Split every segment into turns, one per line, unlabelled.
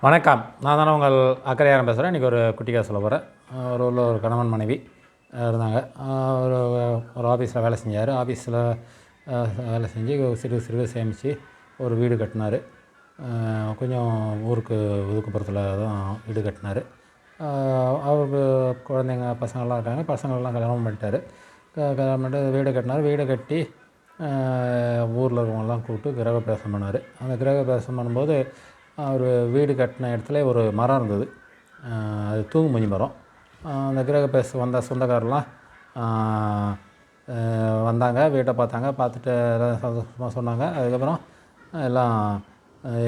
வணக்கம். நான் தானே உங்கள் அக்கறையாரம் பேசுகிறேன். இன்றைக்கி ஒரு குட்டி கதை சொல்ல போகிறேன். ஒரு ஊரில் ஒரு கணவன் மனைவி இருந்தாங்க. ஒரு ஒரு ஆஃபீஸில் வேலை செஞ்சார். ஆஃபீஸில் வேலை செஞ்சு சிறு சிறு சேமித்து ஒரு வீடு கட்டினார். கொஞ்சம் ஊருக்கு ஒதுக்குப்புறத்தில் தான் வீடு கட்டினார். அவருக்கு குழந்தைங்க பசங்கள்லாம் இருக்காங்க. பசங்களெலாம் கல்யாணம் பண்ணிட்டார். கல்யாணம் பண்ணிட்டு வீடு கட்டினார். வீடு கட்டி ஊரில் இருக்கவங்கெல்லாம் கூப்பிட்டு கிரகப்பிரவேசம் பண்ணார். அந்த கிரகப்பிரவேசம் பண்ணும்போது அவர் வீடு கட்டின இடத்துல ஒரு மரம் இருந்தது. அது தூங்குமூஞ்சி மரம். அந்த கிரகப்பிரவேசம் வந்த சொந்தக்காரெலாம் வந்தாங்க, வீட்டை பார்த்தாங்க. பார்த்துட்டு எல்லாம் சந்தோஷமாக சொன்னாங்க. அதுக்கப்புறம் எல்லாம்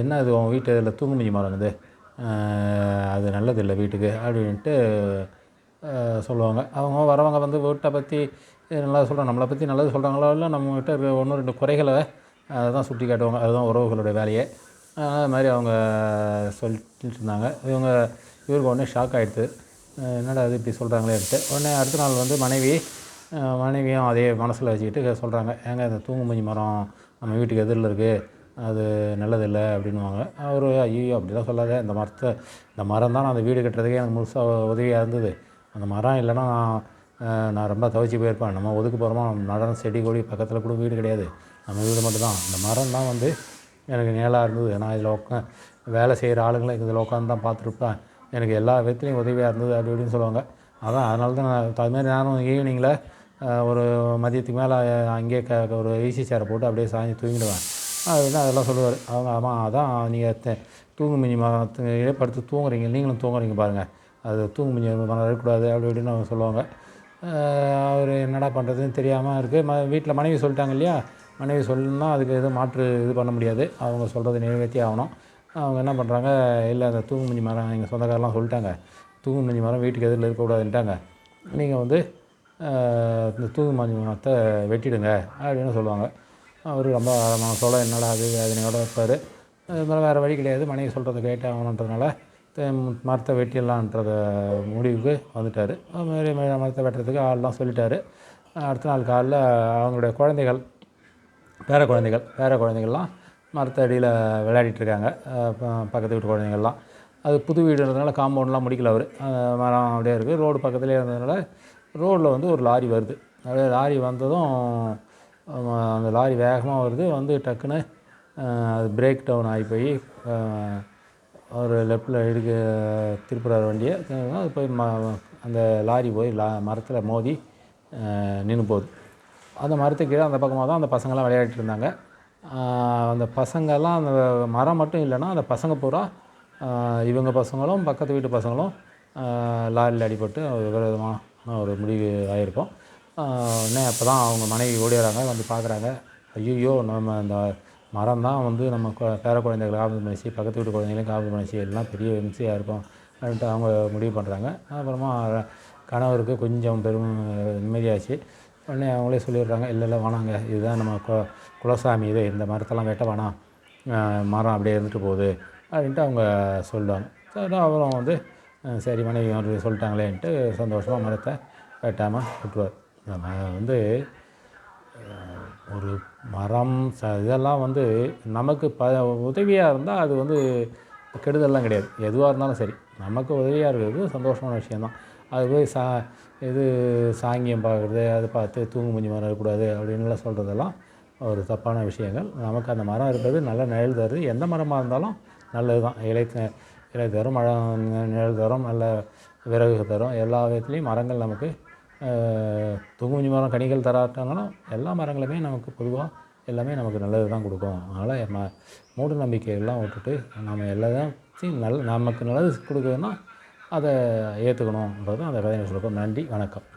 என்ன இது உன் வீட்டு இதில் தூங்குமூஞ்சி மரம் இருக்குது, அது நல்லதில்லை வீட்டுக்கு அப்படின்ட்டு சொல்லுவாங்க. அவங்க வரவங்க வந்து வீட்டை பற்றி நல்லா சொல்கிறாங்க. நம்மளை பற்றி நல்லது சொல்கிறாங்களோ இல்லை நம்மகிட்ட இருக்க ஒன்று ரெண்டு குறைகளை அதை தான் சுட்டி காட்டுவாங்க. அதுதான் உறவுகளுடைய வேலையே. அது மாதிரி அவங்க சொல்லிட்டு இருந்தாங்க. இவருக்கு உடனே ஷாக் ஆகிடுது. என்னடா அது இப்படி சொல்கிறாங்களேன்ட்டு. உடனே அடுத்த நாள் வந்து மனைவியும் அதே மனசில் வச்சுக்கிட்டு சொல்கிறாங்க, ஏங்க இந்த தூங்குமூஞ்சி மரம் நம்ம வீட்டுக்கு எதிரில் இருக்குது, அது நல்லதில்லை அப்படின்வாங்க. அவர் ஐயோ அப்படிலாம் சொல்லாத, இந்த மரம் தான் நான் அந்த வீடு கட்டுறதுக்கே எனக்கு முழுசாக உதவியாக இருந்தது. அந்த மரம் இல்லைன்னா நான் ரொம்ப தவிச்சு போயிருப்பேன். நம்ம ஒதுக்கு போகிறோமா, நடனம் செடி கொடி பக்கத்தில் கூட வீடு கிடையாது, நம்ம வீடு மட்டும்தான். இந்த மரம் தான் வந்து எனக்கு நிழலாக இருந்தது. நான் இதில் வேலை செய்கிற ஆளுங்களை இதில் உட்காந்து தான் பார்த்துருப்பேன். எனக்கு எல்லா விதத்துலையும் உதவியாக இருந்தது அப்படி இப்படின்னு சொல்லுவாங்க. அதனால தான் அதுமாதிரி நானும் ஈவினிங்கில் ஒரு மதியத்துக்கு மேலே அங்கேயே ஒரு ஈசி சேரை போட்டு அப்படியே சாஞ்சி தூங்கிடுவேன் அப்படின்னு அதெல்லாம் சொல்லுவார். அவங்க ஆமாம் அதான் நீங்கள் தூங்குமூஞ்சி மரத்துலேயே படுத்து தூங்குறீங்க, நீங்களும் தூங்குறீங்க பாருங்கள், அது தூங்குமூஞ்சி மரம் இருக்கக்கூடாது அப்படி இப்படின்னு அவங்க சொல்லுவாங்க. அவர் என்னடா பண்ணுறதுன்னு தெரியாமல் இருக்குது. வீட்டில் மனைவி சொல்லிட்டாங்க இல்லையா, மனைவி சொல்லணும்னா அதுக்கு எதுவும் மாற்று இது பண்ண முடியாது. அவங்க சொல்கிறத நிறைவேற்றி ஆகணும். அவங்க என்ன பண்ணுறாங்க, இல்லை அந்த தூங்குமூஞ்சி மரம் எங்கள் சொந்தக்காரெலாம் சொல்லிட்டாங்க, தூங்குமூஞ்சி மரம் வீட்டுக்கு எதிரில் இருக்கக்கூடாதுன்ட்டாங்க, நீங்கள் வந்து இந்த தூங்குமூஞ்சி மரத்தை வெட்டிடுங்க அப்படின்னு சொல்லுவாங்க. அவர் ரொம்ப சொல்ல என்னடா அது வேதனையோடு இருப்பார். அது மாதிரி வேறு வழி கிடையாது, மனைவி சொல்கிறத கேட்டு ஆகணுன்றதுனால மரத்தை வெட்டிடலான்றத முடிவுக்கு வந்துட்டார். அதுமாதிரி மரத்தை வெட்டுறதுக்கு ஆள்லாம் சொல்லிட்டார். அடுத்த நாள் காலைல அவங்களுடைய பேர குழந்தைகள்லாம் மரத்து அடியில் விளையாடிட்டுருக்காங்க. பக்கத்து வீட்டு குழந்தைங்கள்லாம். அது புது வீடுன்றதுனால காம்பவுண்ட்லாம் முடிக்கல அவர். மரம் அப்படியே இருக்குது. ரோடு பக்கத்துலேயே இருந்ததுனால ரோட்டில் வந்து ஒரு லாரி வருது. அப்படியே லாரி வந்ததும் அந்த லாரி வேகமாக வருது. வந்து டக்குன்னு அது பிரேக் டவுன் ஆகி போய் ஒரு லெஃப்டில் திருப்புறார் வண்டியை. அது போய் அந்த லாரி போய் மரத்தில் மோதி நின்று போகுது. அந்த மரத்துக்கு கீழே அந்த பக்கமாக தான் அந்த பசங்கள்லாம் விளையாடிட்டு இருந்தாங்க. அந்த பசங்கள்லாம் அந்த மரம் மட்டும் இல்லைன்னா அந்த பசங்க பூரா இவங்க பசங்களும் பக்கத்து வீட்டு பசங்களும் லாரியில் அடிபட்டு விபரீதமான ஒரு முடிவு ஆகிருக்கும். உடனே அப்போ தான் அவங்க மனைவி ஓடிறாங்க, வந்து பார்க்குறாங்க. ஐயோ நம்ம அந்த மரம் தான் வந்து நம்ம பேர குழந்தைகளை காப்பீடு பண்ணிச்சு, பக்கத்து வீட்டு குழந்தைங்களையும் காப்பீடு பண்ணிச்சு, எல்லாம் பெரிய இம்சையாக இருக்கும் அப்படின்ட்டு அவங்க முடிவு பண்ணுறாங்க. அப்புறமா கணவருக்கு கொஞ்சம் நிம்மதியாச்சு. உடனே அவங்களே சொல்லிடுறாங்க, இல்லை வேணாங்க, இதுதான் நம்ம குலசாமி, இந்த மரத்தெல்லாம் வெட்ட வேணாம், மரம் அப்படியே இருந்துட்டு போகுது அப்படின்ட்டு அவங்க சொல்லுவாங்க. சரி அவரும் வந்து சரி மனைவி வந்து சொல்லிட்டாங்களேன்ட்டு சந்தோஷமாக மரத்தை வெட்டாமல் விட்டுருவார். நம்ம வந்து ஒரு மரம் இதெல்லாம் வந்து நமக்கு உதவியாக இருந்தால் அது வந்து கெடுதல்லாம் கிடையாது. எதுவாக இருந்தாலும் சரி, நமக்கு உதவியாக இருக்கிறது சந்தோஷமான விஷயந்தான். அது போய் சாங்கியம் பார்க்குறது, அதை பார்த்து தூங்குமூஞ்சி மரம் இருக்கக்கூடாது அப்படின்லாம் சொல்கிறதெல்லாம் ஒரு தப்பான விஷயங்கள். நமக்கு அந்த மரம் இருக்கிறது நல்ல நிழல் தருது. எந்த மரமாக இருந்தாலும் நல்லது தான். இலை தரும், மழை நிழல் தரும், நல்ல விறகு தரும். எல்லா விதத்துலேயும் மரங்கள் நமக்கு தூங்குமூஞ்சி மரம் கனிகள் தராட்டாலும் எல்லா மரங்களுமே நமக்கு பொதுவாக எல்லாமே நமக்கு நல்லது தான் கொடுக்கும். அதனால் மூட நம்பிக்கையெல்லாம் விட்டுட்டு நம்ம எல்லாத்தையும் நமக்கு நல்லது கொடுக்குதுன்னா அதை ஏற்றுக்கணுன்றது அந்த கதையை சொல்லுவோம். நன்றி, வணக்கம்.